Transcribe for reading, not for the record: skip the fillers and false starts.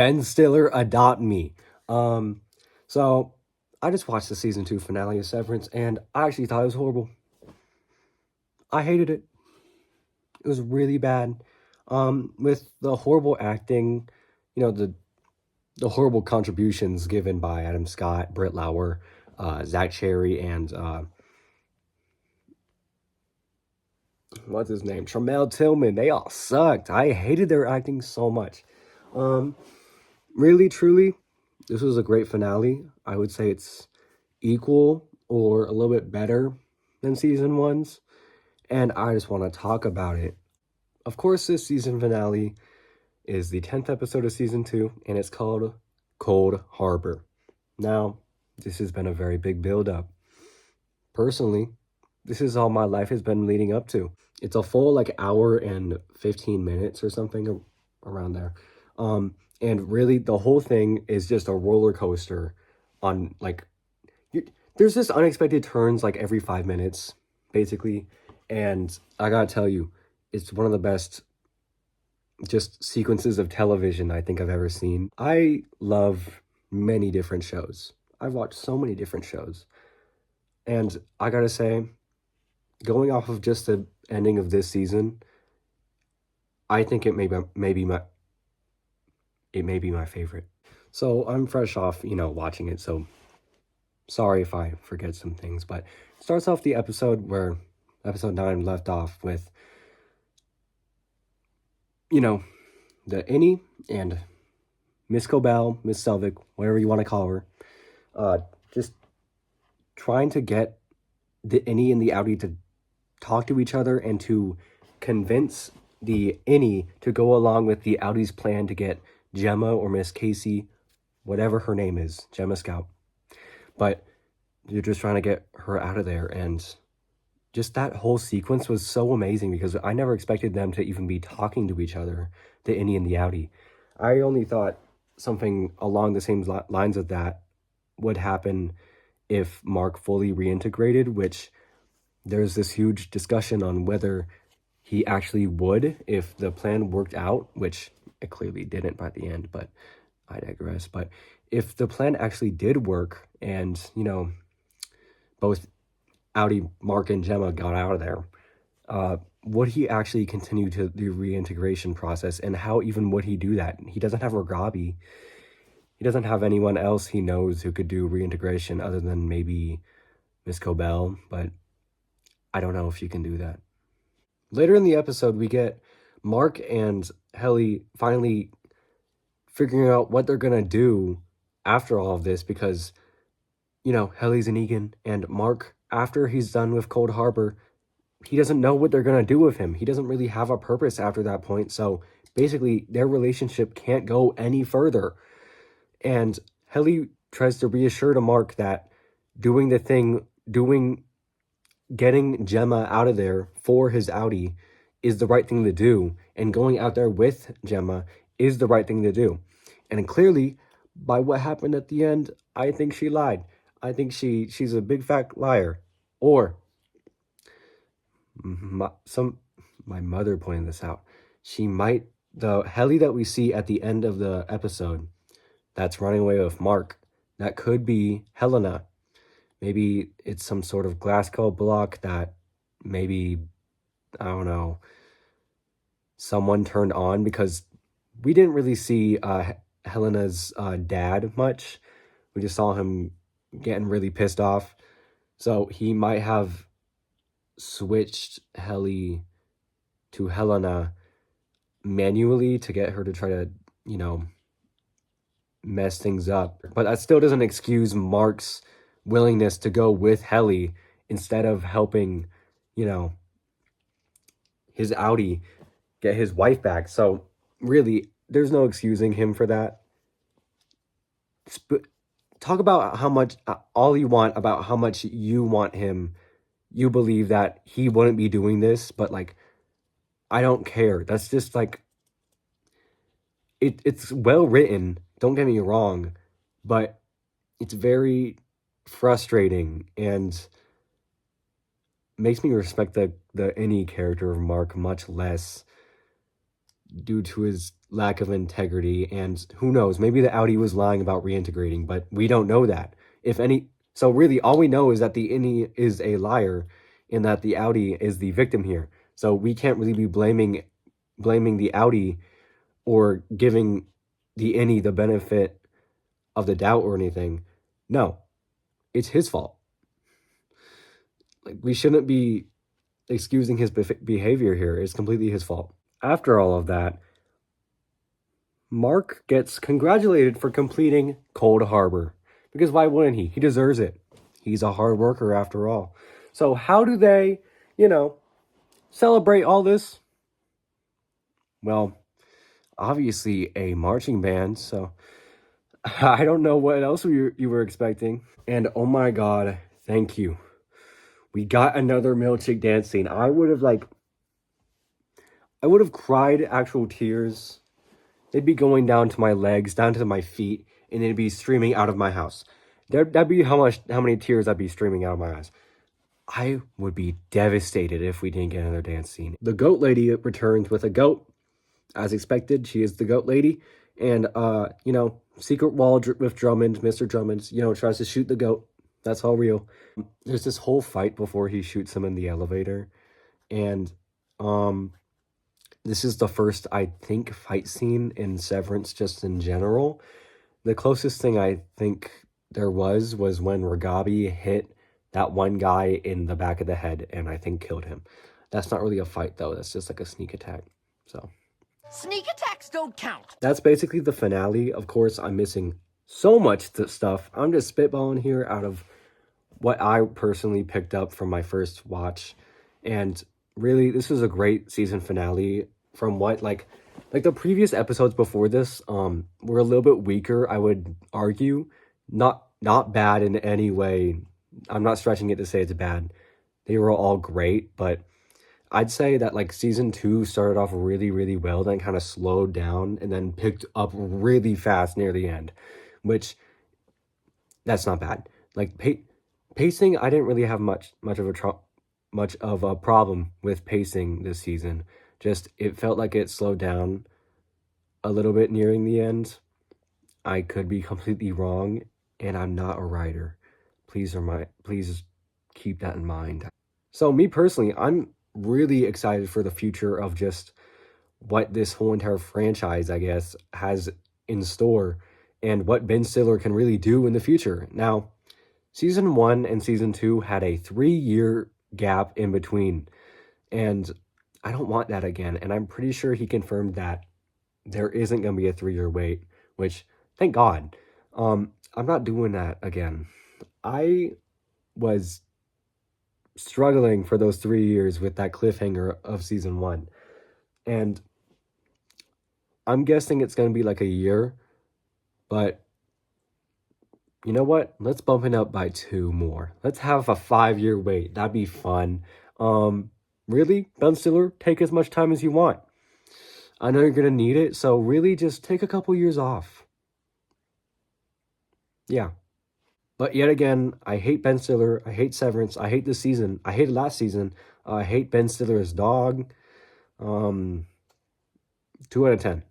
Ben Stiller, adopt me. So I just watched the season 2 finale of Severance, and I actually thought it was horrible. I hated it. It was really bad. With the horrible acting, the horrible contributions given by Adam Scott, Britt Lauer, Zach Cherry, and what's his name? Tramel Tillman. They all sucked. I hated their acting so much. Um, Really, truly, this was a great finale. I would say it's equal or a little bit better than season one's, and I just want to talk about it. Of course, this season finale is the 10th episode of season 2, and it's called Cold Harbor. Now, this has been a very big build-up. Personally, this is all my life has been leading up to. It's a full hour and 15 minutes or something around there. And really the whole thing is just a roller coaster on there's just unexpected turns every 5 minutes, basically. And I gotta tell you, it's one of the best just sequences of television I think I've ever seen. I love many different shows. I've watched so many different shows. And I gotta say, going off of just the ending of this season, I think it may be my favorite. So I'm fresh off, watching it. So sorry if I forget some things, but it starts off the episode where episode 9 left off with, the Innie and Miss Cobell, Miss Selvig, whatever you want to call her, just trying to get the Innie and the Outie to talk to each other and to convince the Innie to go along with the Outie's plan to get Gemma or Miss Casey, whatever her name is, Gemma Scout. But you're just trying to get her out of there, and just that whole sequence was so amazing because I never expected them to even be talking to each other, the Innie and the Outie. I only thought something along the same lines of that would happen if Mark fully reintegrated, which there's this huge discussion on whether he actually would if the plan worked out, which it clearly didn't by the end, but I digress. But if the plan actually did work and, both Outie, Mark, and Gemma got out of there, would he actually continue to the reintegration process, and how even would he do that? He doesn't have Ragabi. He doesn't have anyone else he knows who could do reintegration other than maybe Miss Cobell, but I don't know if you can do that. Later in the episode, we get Mark and Helly finally figuring out what they're going to do after all of this because, Helly's an Egan, and Mark, after he's done with Cold Harbor, he doesn't know what they're going to do with him. He doesn't really have a purpose after that point, so basically their relationship can't go any further. And Helly tries to reassure to Mark that getting Gemma out of there for his Outie is the right thing to do, and going out there with Gemma is the right thing to do. And clearly, by what happened at the end, I think she lied. I think she's a big fat liar. Or my mother pointed this out. The Helly that we see at the end of the episode that's running away with Mark, that could be Helena. Maybe it's some sort of Glasgow block that maybe, I don't know, someone turned on, because we didn't really see Helena's dad much. We just saw him getting really pissed off. So he might have switched Helly to Helena manually to get her to try to, mess things up. But that still doesn't excuse Mark's willingness to go with Helly instead of helping, his Outie get his wife back. So really, there's no excusing him for that. Talk about how much, all you want about how much you want him. You believe that he wouldn't be doing this, but I don't care. That's just it's well written. Don't get me wrong, but it's very frustrating and makes me respect the Innie character of Mark much less due to his lack of integrity, and who knows, maybe the Audi was lying about reintegrating, but we don't know that. If any, so really all we know is that the innie is a liar and that the Audi is the victim here. So we can't really be blaming the Audi or giving the innie the benefit of the doubt or anything. No, it's his fault. Like, we shouldn't be excusing his behavior here. It's completely his fault. After all of that, Mark gets congratulated for completing Cold Harbor. Because why wouldn't he? He deserves it. He's a hard worker after all. So how do they, celebrate all this? Well, obviously a marching band, so I don't know what else you were expecting. And oh my god, thank you. We got another milkshake dance scene. I would have cried actual tears. They'd be going down to my legs, down to my feet, and it'd be streaming out of my house. That'd be how many tears I'd be streaming out of my eyes. I would be devastated if we didn't get another dance scene. The goat lady returns with a goat. As expected, she is the goat lady. And, secret wall with Drummond, Mr. Drummond, tries to shoot the goat. That's all real. There's this whole fight before he shoots him in the elevator. And, this is the first, I think, fight scene in Severance just in general. The closest thing I think there was when Ragabi hit that one guy in the back of the head and I think killed him. That's not really a fight, though. That's just like a sneak attack. So sneak attacks don't count. That's basically the finale. Of course, I'm missing so much stuff. I'm just spitballing here out of what I personally picked up from my first watch. And really, this is a great season finale from what, like the previous episodes before this, were a little bit weaker, I would argue. Not bad in any way. I'm not stretching it to say it's bad. They were all great, but I'd say that like season 2 started off really, really well, then kind of slowed down and then picked up really fast near the end, which that's not bad. Like pacing, I didn't really have much of a problem with pacing this season. Just it felt like it slowed down a little bit nearing the end. I could be completely wrong, and I'm not a writer. Please keep that in mind. So me personally, I'm really excited for the future of just what this whole entire franchise, I guess, has in store and what Ben Stiller can really do in the future. Now, season 1 and season 2 had a 3-year gap in between, and I don't want that again. And I'm pretty sure he confirmed that there isn't going to be a 3-year wait, which, thank God. I'm not doing that again. I was struggling for those 3 years with that cliffhanger of season 1. And I'm guessing it's going to be like a year, but you know what? Let's bump it up by 2 more. Let's have a 5-year wait. That'd be fun. Really, Ben Stiller, take as much time as you want. I know you're going to need it, so really just take a couple years off. Yeah. But yet again, I hate Ben Stiller. I hate Severance. I hate this season. I hated last season. I hate Ben Stiller's dog. 2 out of 10.